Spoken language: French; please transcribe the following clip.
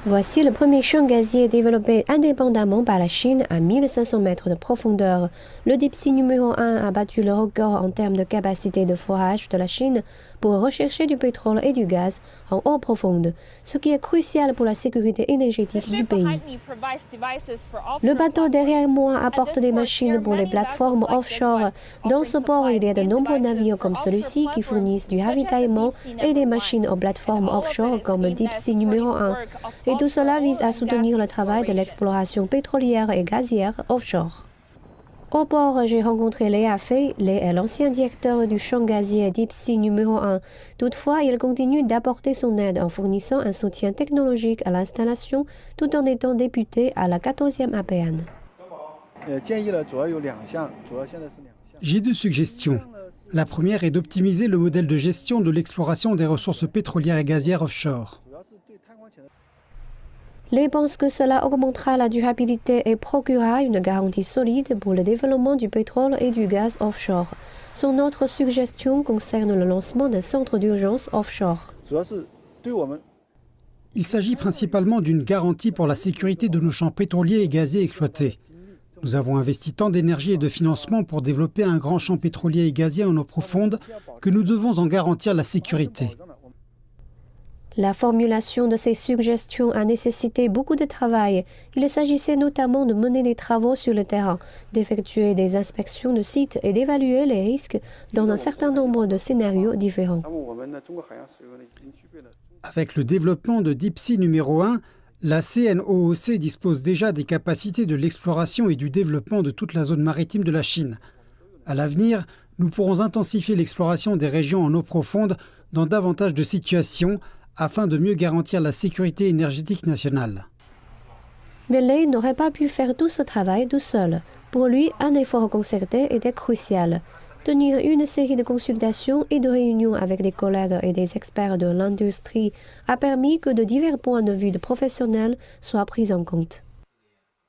Voici le premier champ gazier développé indépendamment par la Chine à 1500 mètres de profondeur. Le Deep Sea numéro 1 a battu le record en termes de capacité de forage de la Chine pour rechercher du pétrole et du gaz en eau profonde, ce qui est crucial pour la sécurité énergétique du pays. Le bateau derrière moi apporte des machines pour les plateformes offshore. Dans ce port, il y a de nombreux navires comme celui-ci qui fournissent du ravitaillement et des machines aux plateformes offshore comme Deep Sea numéro 1. Et tout cela vise à soutenir le travail de l'exploration pétrolière et gazière offshore. Au port, j'ai rencontré Léa Fei. Lé est l'ancien directeur du champ gazier Deep Sea numéro 1. Toutefois, il continue d'apporter son aide en fournissant un soutien technologique à l'installation tout en étant député à la 14e APN. J'ai deux suggestions. La première est d'optimiser le modèle de gestion de l'exploration des ressources pétrolières et gazières offshore. Lé pense que cela augmentera la durabilité et procurera une garantie solide pour le développement du pétrole et du gaz offshore. Son autre suggestion concerne le lancement d'un centre d'urgence offshore. Il s'agit principalement d'une garantie pour la sécurité de nos champs pétroliers et gaziers exploités. Nous avons investi tant d'énergie et de financement pour développer un grand champ pétrolier et gazier en eau profonde que nous devons en garantir la sécurité. La formulation de ces suggestions a nécessité beaucoup de travail. Il s'agissait notamment de mener des travaux sur le terrain, d'effectuer des inspections de sites et d'évaluer les risques dans un certain nombre de scénarios différents. Avec le développement de Deep Sea numéro 1, la CNOOC dispose déjà des capacités de l'exploration et du développement de toute la zone maritime de la Chine. À l'avenir, nous pourrons intensifier l'exploration des régions en eau profonde dans davantage de situations afin de mieux garantir la sécurité énergétique nationale. Mais Lé n'aurait pas pu faire tout ce travail tout seul. Pour lui, un effort concerté était crucial. Tenir une série de consultations et de réunions avec des collègues et des experts de l'industrie a permis que de divers points de vue de professionnels soient pris en compte.